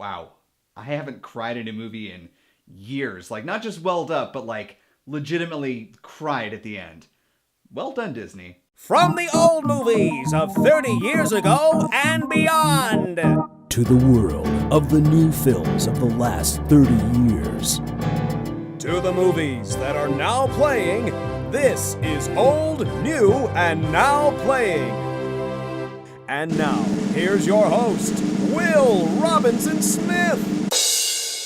wow, I haven't cried in a movie in years. Like, not just welled up, but like legitimately cried at the end. Well done, Disney. From the old movies of 30 years ago and beyond, to the world of the new films of the last 30 years. to the movies that are now playing, this is Old, New, and Now Playing. And now, here's your host, Will Robinson Smith.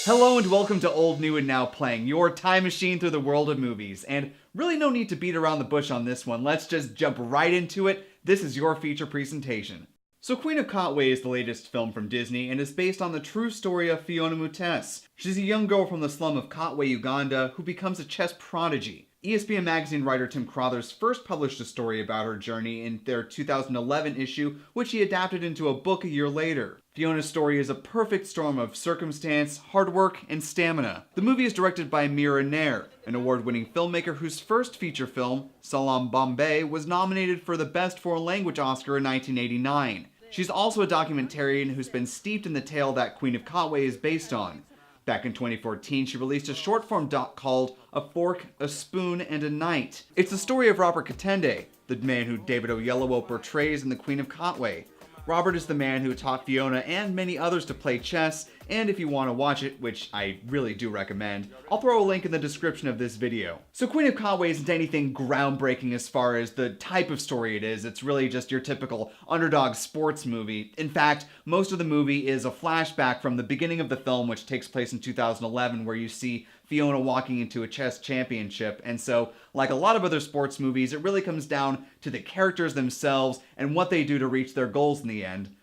Hello and welcome to Old, New, and Now Playing, your time machine through the world of movies. And really no need to beat around the bush on this one, let's just jump right into it. This is your feature presentation. So Queen of Katwe is the latest film from Disney and is based on the true story of Fiona Mutesi. She's a young girl from the slum of Katwe, Uganda, who becomes a chess prodigy. ESPN magazine writer Tim Crothers first published a story about her journey in their 2011 issue, which he adapted into a book a year later. Fiona's story is a perfect storm of circumstance, hard work, and stamina. The movie is directed by Mira Nair, an award-winning filmmaker whose first feature film, Salaam Bombay, was nominated for the Best Foreign Language Oscar in 1989. She's also a documentarian who's been steeped in the tale that Queen of Katwe is based on. Back in 2014, she released a short-form doc called A Fork, a Spoon, and a Night. It's the story of Robert Katende, the man who David Oyelowo portrays in The Queen of Katwe. Robert is the man who taught Fiona and many others to play chess, and if you want to watch it, which I really do recommend, I'll throw a link in the description of this video. So Queen of Katwe isn't anything groundbreaking as far as the type of story it is. It's really just your typical underdog sports movie. In fact, most of the movie is a flashback from the beginning of the film, which takes place in 2011, where you see Fiona walking into a chess championship. And so, like a lot of other sports movies, it really comes down to the characters themselves and what they do to reach their goals in the end.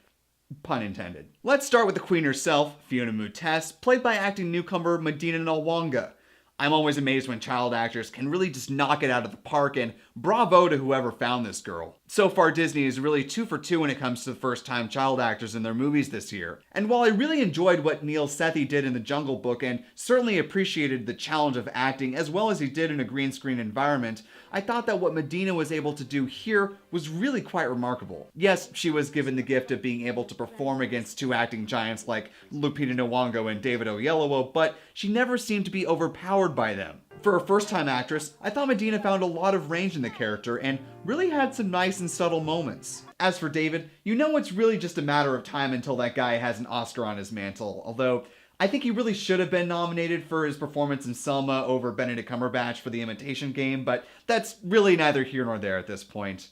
Pun intended. Let's start with the queen herself, Fiona Mutesi, played by acting newcomer Medina Nwanga. I'm always amazed when child actors can really just knock it out of the park, and bravo to whoever found this girl. So far, Disney is really 2 for 2 when it comes to the first-time child actors in their movies this year. And while I really enjoyed what Neil Sethi did in The Jungle Book, and certainly appreciated the challenge of acting as well as he did in a green screen environment, I thought that what Medina was able to do here was really quite remarkable. Yes, she was given the gift of being able to perform against two acting giants like Lupita Nyong'o and David Oyelowo, but she never seemed to be overpowered by them. For a first-time actress, I thought Medina found a lot of range in the character and really had some nice and subtle moments. As for David, you know it's really just a matter of time until that guy has an Oscar on his mantle, although I think he really should have been nominated for his performance in Selma over Benedict Cumberbatch for The Imitation Game, but that's really neither here nor there at this point.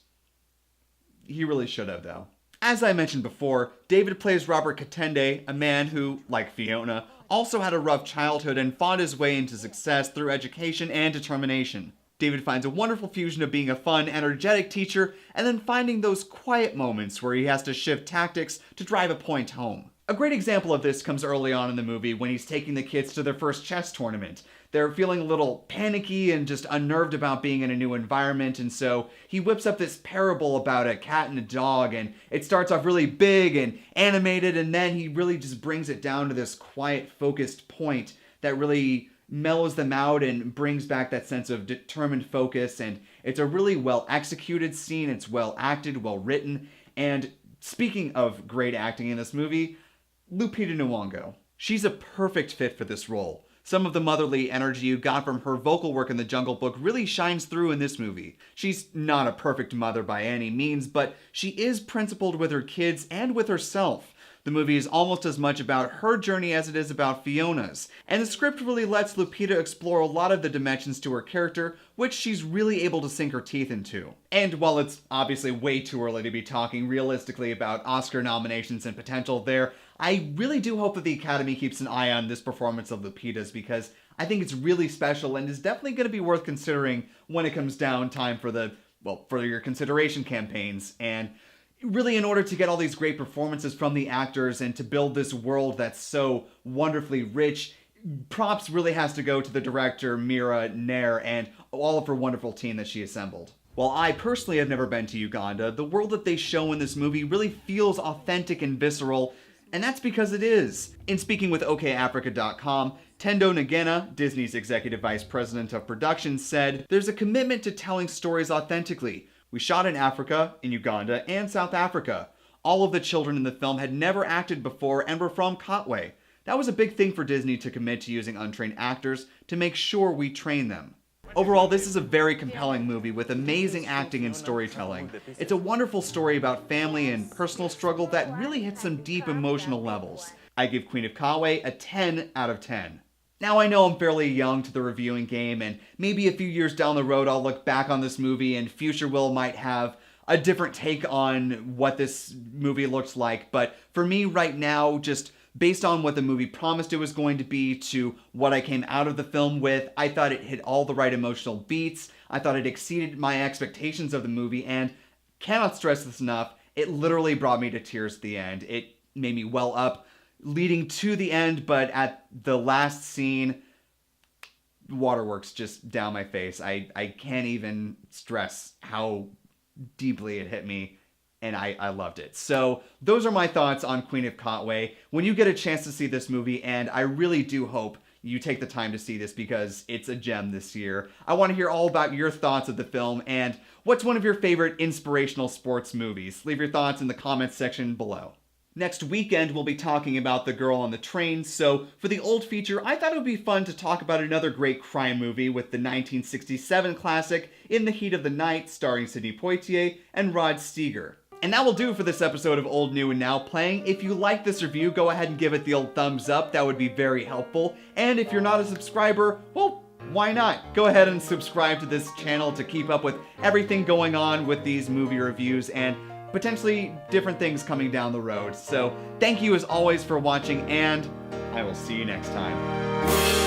He really should have, though. As I mentioned before, David plays Robert Katende, a man who, like Fiona, also had a rough childhood and fought his way into success through education and determination. David finds a wonderful fusion of being a fun, energetic teacher and then finding those quiet moments where he has to shift tactics to drive a point home. A great example of this comes early on in the movie when he's taking the kids to their first chess tournament. They're feeling a little panicky and just unnerved about being in a new environment, and so he whips up this parable about a cat and a dog, and it starts off really big and animated, and then he really just brings it down to this quiet, focused point that really mellows them out and brings back that sense of determined focus, and it's a really well executed scene. It's well acted, well written, and speaking of great acting in this movie, Lupita Nyong'o. She's a perfect fit for this role. Some of the motherly energy you got from her vocal work in The Jungle Book really shines through in this movie. She's not a perfect mother by any means, but she is principled with her kids and with herself. The movie is almost as much about her journey as it is about Fiona's, and the script really lets Lupita explore a lot of the dimensions to her character, which she's really able to sink her teeth into. And while it's obviously way too early to be talking realistically about Oscar nominations and potential there, I really do hope that the Academy keeps an eye on this performance of Lupita's, because I think it's really special and is definitely going to be worth considering when it comes down time for for your consideration campaigns. And really, in order to get all these great performances from the actors and to build this world that's so wonderfully rich, props really has to go to the director Mira Nair and all of her wonderful team that she assembled. While I personally have never been to Uganda, the world that they show in this movie really feels authentic and visceral, and that's because it is. In speaking with OKAfrica.com, Tendo Ngena, Disney's executive vice president of production, said, "There's a commitment to telling stories authentically. We shot in Africa, in Uganda, and South Africa. All of the children in the film had never acted before and were from Katwe. That was a big thing for Disney to commit to using untrained actors to make sure we train them. Overall, this is a very compelling movie with amazing acting and storytelling. It's a wonderful story about family and personal struggle that really hits some deep emotional levels. I give Queen of Katwe a 10 out of 10. Now I know I'm fairly young to the reviewing game, and maybe a few years down the road I'll look back on this movie and future Will might have a different take on what this movie looks like, but for me right now, just based on what the movie promised it was going to be to what I came out of the film with, I thought it hit all the right emotional beats. I thought it exceeded my expectations of the movie, and cannot stress this enough, it literally brought me to tears at the end. It made me well up leading to the end, but at the last scene, waterworks just down my face. I can't even stress how deeply it hit me, and I loved it. So those are my thoughts on Queen of Katwe. When you get a chance to see this movie, and I really do hope you take the time to see this because it's a gem this year. I want to hear all about your thoughts of the film and what's one of your favorite inspirational sports movies. Leave your thoughts in the comments section below. Next weekend, we'll be talking about The Girl on the Train, so for the old feature, I thought it would be fun to talk about another great crime movie with the 1967 classic In the Heat of the Night, starring Sidney Poitier and Rod Steiger. And that will do for this episode of Old, New, and Now Playing. If you like this review, go ahead and give it the old thumbs up. That would be very helpful. And if you're not a subscriber, well, why not? Go ahead and subscribe to this channel to keep up with everything going on with these movie reviews and potentially different things coming down the road. So thank you as always for watching, and I will see you next time.